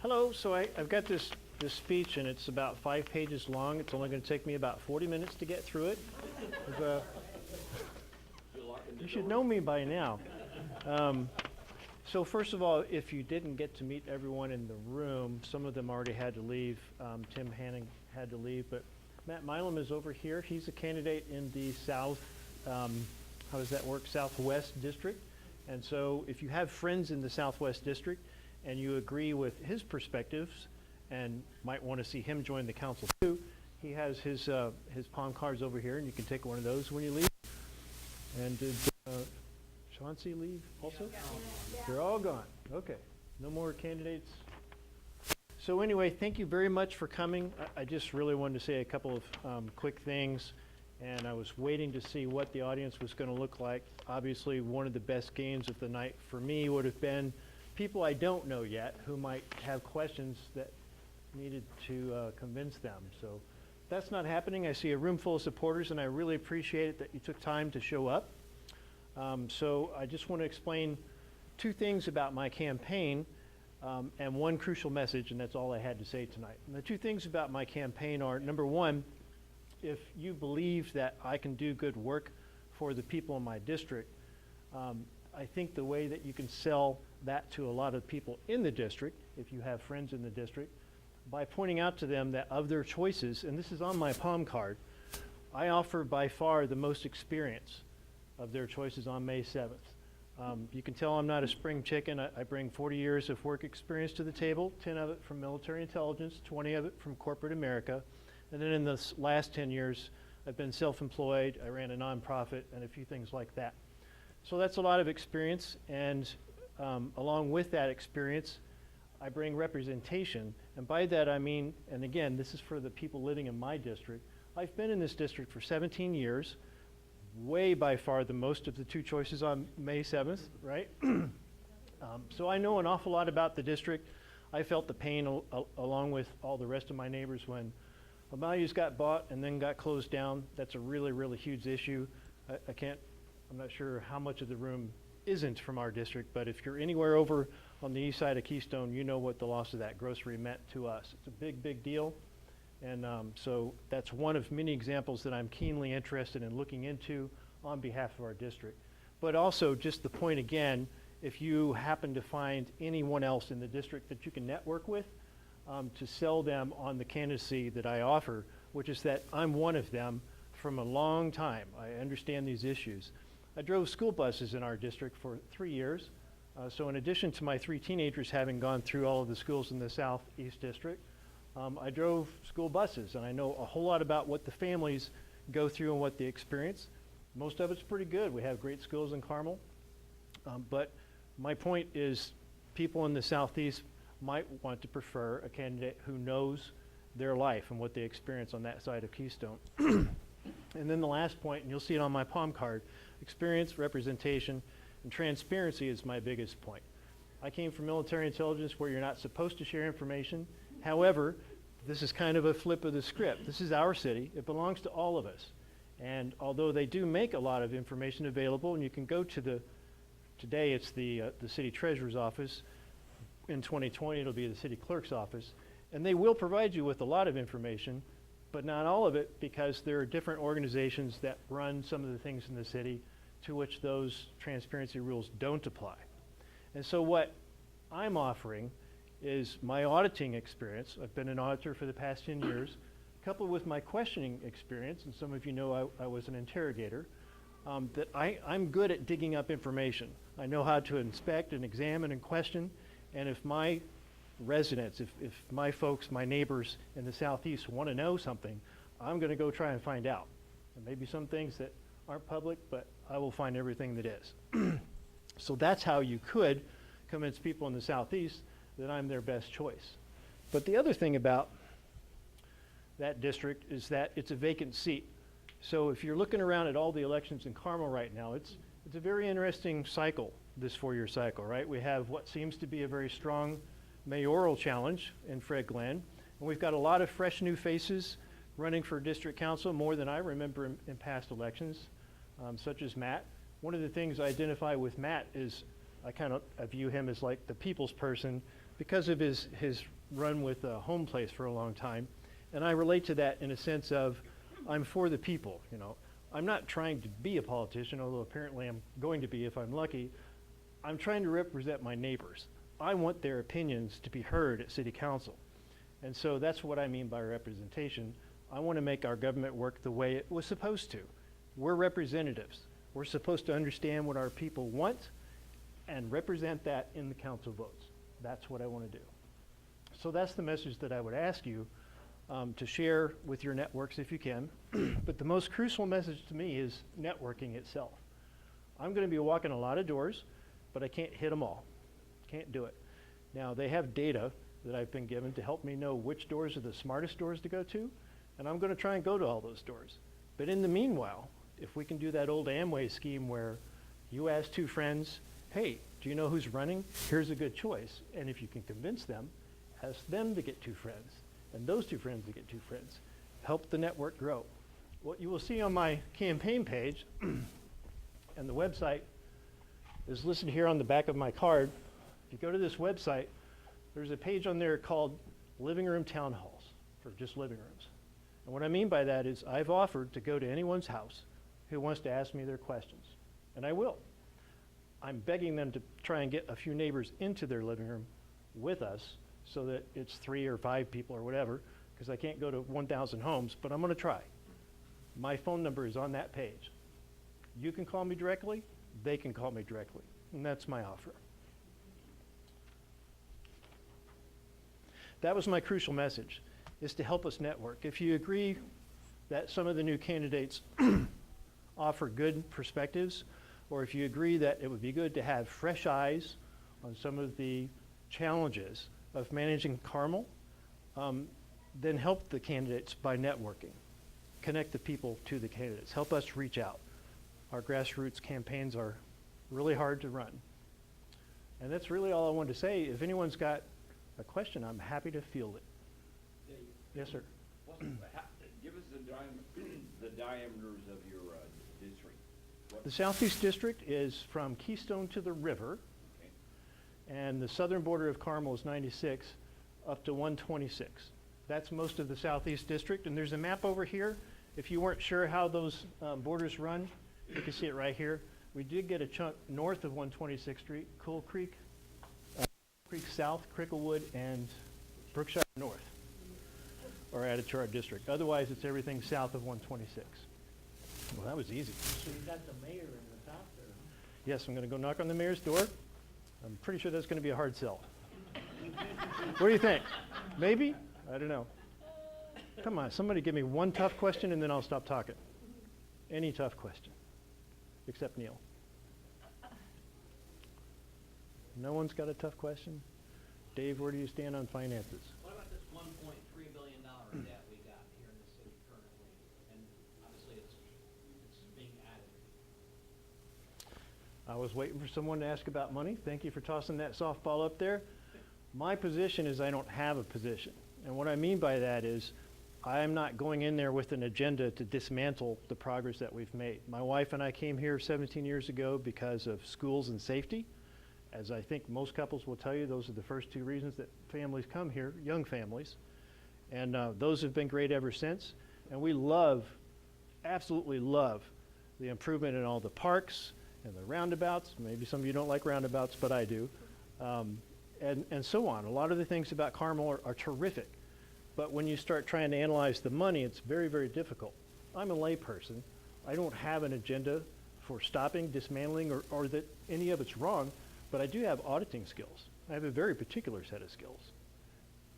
Hello, so I've got this speech, and it's about 5 pages long. It's only going to take me about 40 minutes to get through it. You should know me by now. So first of all, if you didn't get to meet everyone in the room, some of them already had to leave. Tim Hanning had to leave, but Matt Milam is over here. He's a candidate in the South, how does that work, Southwest District. And so if you have friends in the Southwest District and you agree with his perspectives and might want to see him join the council too, he has his palm cards over here, and you can take one of those when you leave. And did Chauncey leave also? Yeah. They're all gone. Okay, no more candidates. So anyway, thank you very much for coming. I just really wanted to say a couple of quick things, and I was waiting to see what the audience was going to look like. Obviously, one of the best games of the night for me would have been people I don't know yet who might have questions that needed to convince them. So that's not happening. I see a room full of supporters, and I really appreciate it that you took time to show up. So I just want to explain 2 things about my campaign and one crucial message, and that's all I had to say tonight. And the 2 things about my campaign are, number one, if you believe that I can do good work for the people in my district, I think the way that you can sell that to a lot of people in the district, if you have friends in the district, by pointing out to them that of their choices, and this is on my palm card, I offer by far the most experience of their choices on May 7th. You can tell I'm not a spring chicken. I bring 40 years of work experience to the table, 10 of it from military intelligence, 20 of it from corporate America. And then in the last 10 years, I've been self-employed. I ran a nonprofit and a few things like that. So that's a lot of experience. And along with that experience, I bring representation. And by that I mean, and again, this is for the people living in my district. I've been in this district for 17 years. Way by far the most of the 2 choices on May 7th, right? So I know an awful lot about the district. I felt the pain along with all the rest of my neighbors when Amalia's got bought and then got closed down. That's a really, really huge issue. I'm not sure how much of the room isn't from our district, but if you're anywhere over on the east side of Keystone, you know what the loss of that grocery meant to us. It's a big, big deal. And so that's one of many examples that I'm keenly interested in looking into on behalf of our district. But also, just the point again, if you happen to find anyone else in the district that you can network with, to sell them on the candidacy that I offer, which is that I'm one of them from a long time. I understand these issues. I drove school buses in our district for 3 years. So in addition to my 3 teenagers having gone through all of the schools in the Southeast District, I drove school buses, and I know a whole lot about what the families go through and what they experience. Most of it's pretty good. We have great schools in Carmel. But my point is people in the Southeast might want to prefer a candidate who knows their life and what they experience on that side of Keystone. And then the last point, and you'll see it on my palm card, experience, representation, and transparency is my biggest point. I came from military intelligence where you're not supposed to share information. However, this is kind of a flip of the script. This is our city. It belongs to all of us. And although they do make a lot of information available, and you can go to today it's the city treasurer's office. In 2020, it'll be the city clerk's office. And they will provide you with a lot of information, but not all of it, because there are different organizations that run some of the things in the city to which those transparency rules don't apply. And so what I'm offering is my auditing experience. I've been an auditor for the past 10 years, coupled with my questioning experience, and some of you know I was an interrogator, that I'm good at digging up information. I know how to inspect and examine and question, and if my residents, if my folks, my neighbors in the Southeast want to know something, I'm going to go try and find out. And maybe some things that aren't public, but I will find everything that is. So that's how you could convince people in the Southeast that I'm their best choice. But the other thing about that district is that it's a vacant seat. So if you're looking around at all the elections in Carmel right now, it's a very interesting cycle, this 4-year cycle, right? We have what seems to be a very strong mayoral challenge in Fred Glenn, and we've got a lot of fresh new faces running for district council, more than I remember in past elections, such as Matt. One of the things I identify with Matt is I kind of view him as like the people's person because of his run with Home Place for a long time. And I relate to that in a sense of I'm for the people, you know. I'm not trying to be a politician, although apparently I'm going to be if I'm lucky. I'm trying to represent my neighbors. I want their opinions to be heard at City Council. And so that's what I mean by representation. I want to make our government work the way it was supposed to. We're representatives. We're supposed to understand what our people want and represent that in the council votes. That's what I want to do. So that's the message that I would ask you to share with your networks if you can. But the most crucial message to me is networking itself. I'm going to be walking a lot of doors, but I can't hit them all. Can't do it. Now, they have data that I've been given to help me know which doors are the smartest doors to go to, and I'm going to try and go to all those doors. But in the meanwhile, if we can do that old Amway scheme where you ask two friends, hey, do you know who's running? Here's a good choice. And if you can convince them, ask them to get two friends, and those two friends to get two friends. Help the network grow. What you will see on my campaign page and the website is listed here on the back of my card. If you go to this website, there's a page on there called Living Room Town Halls for just living rooms. And what I mean by that is I've offered to go to anyone's house who wants to ask me their questions, and I will. I'm begging them to try and get a few neighbors into their living room with us so that it's 3 or 5 people or whatever, because I can't go to 1,000 homes, but I'm going to try. My phone number is on that page. You can call me directly, they can call me directly, and that's my offer. That was my crucial message, is to help us network. If you agree that some of the new candidates offer good perspectives, or if you agree that it would be good to have fresh eyes on some of the challenges of managing Carmel, then help the candidates by networking. Connect the people to the candidates. Help us reach out. Our grassroots campaigns are really hard to run. And that's really all I wanted to say. If anyone's got a question, I'm happy to field it. Dave, Yes, sir. give us the diameters of your district. The Southeast District is from Keystone to the river, Okay. and the southern border of Carmel is 96 up to 126. That's most of the Southeast District, and there's a map over here. If you weren't sure how those borders run, you can see it right here. We did get a chunk north of 126th Street, Cool Creek, Creek South, Cricklewood, and Brookshire North are added to our district. Otherwise, it's everything south of 126. Well, that was easy. So you got the mayor in the top there, huh? Yes, I'm going to go knock on the mayor's door. I'm pretty sure that's going to be a hard sell. What do you think? Maybe? I don't know. Come on, somebody give me one tough question and then I'll stop talking. Any tough question, except Neil. No one's got a tough question? Dave, where do you stand on finances? What about this $1.3 billion debt we got here in the city currently? And obviously it's being added. I was waiting for someone to ask about money. Thank you for tossing that softball up there. My position is I don't have a position. And what I mean by that is I am not going in there with an agenda to dismantle the progress that we've made. My wife and I came here 17 years ago because of schools and safety. As I think most couples will tell you, those are the first 2 reasons that families come here, young families. And those have been great ever since. And we love, absolutely love, the improvement in all the parks and the roundabouts. Maybe some of you don't like roundabouts, but I do. And so on. A lot of the things about Carmel are terrific. But when you start trying to analyze the money, it's very, very difficult. I'm a layperson. I don't have an agenda for stopping, dismantling, or that any of it's wrong. But I do have auditing skills. I have a very particular set of skills.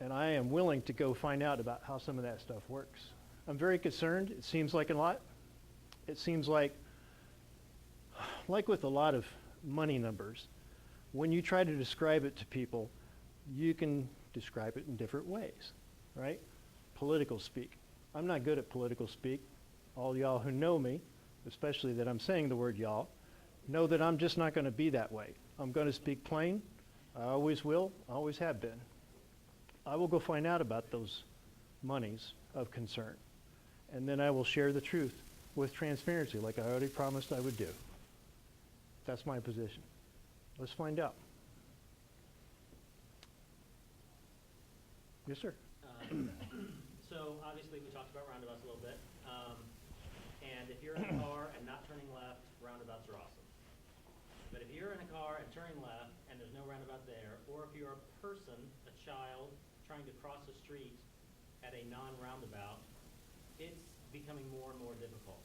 And I am willing to go find out about how some of that stuff works. I'm very concerned. It seems like a lot. It seems like with a lot of money numbers, when you try to describe it to people, you can describe it in different ways, right? Political speak. I'm not good at political speak. All y'all who know me, especially that I'm saying the word y'all, know that I'm just not going to be that way. I'm going to speak plain. I always will, always have been. I will go find out about those monies of concern. And then I will share the truth with transparency like I already promised I would do. That's my position. Let's find out. Yes, sir. So obviously we talked about roundabouts a little bit. And if you're in a car and not turning left, roundabouts are awesome. But if you're in a car and turning left and there's no roundabout there, or if you're a person, a child, trying to cross a street at a non-roundabout, it's becoming more and more difficult.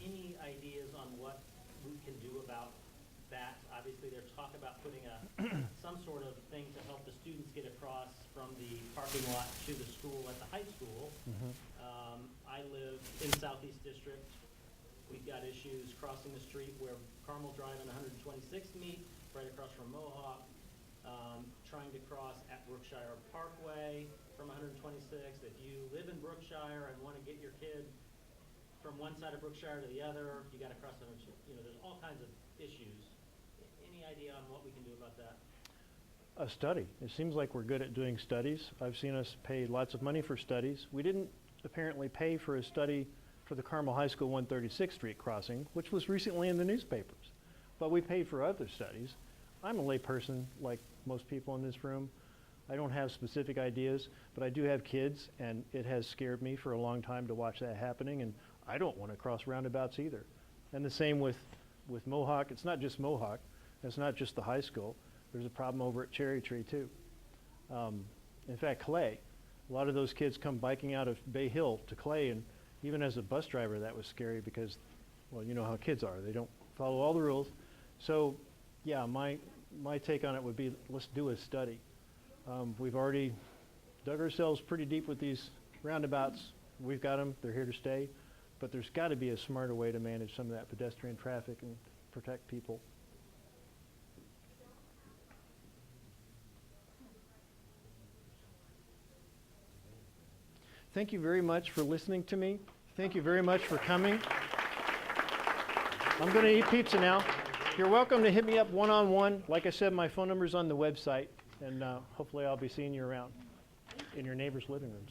Any ideas on what we can do about that? Obviously, there's talk about putting some sort of thing to help the students get across from the parking lot to the school at the high school. I live in Southeast District. We've got issues crossing the street where Carmel Drive and 126th meet, right across from Mohawk. Trying to cross at Brookshire Parkway from 126th. If you live in Brookshire and want to get your kid from one side of Brookshire to the other, you got to cross the, there's all kinds of issues. Any idea on what we can do about that? A study. It seems like we're good at doing studies. I've seen us pay lots of money for studies. We didn't apparently pay for a study for the Carmel High School 136th Street crossing, which was recently in the newspapers. But we paid for other studies. I'm a layperson, like most people in this room. I don't have specific ideas, but I do have kids, and it has scared me for a long time to watch that happening, and I don't want to cross roundabouts either. And the same with Mohawk. It's not just Mohawk. It's not just the high school. There's a problem over at Cherry Tree, too. In fact, Clay, a lot of those kids come biking out of Bay Hill to Clay, and even as a bus driver, that was scary because, well, you know how kids are. They don't follow all the rules. So, yeah, my take on it would be, let's do a study. We've already dug ourselves pretty deep with these roundabouts. We've got them. They're here to stay. But there's got to be a smarter way to manage some of that pedestrian traffic and protect people. Thank you very much for listening to me. Thank you very much for coming. I'm going to eat pizza now. You're welcome to hit me up one-on-one. Like I said, my phone number's on the website, and hopefully I'll be seeing you around in your neighbors' living rooms.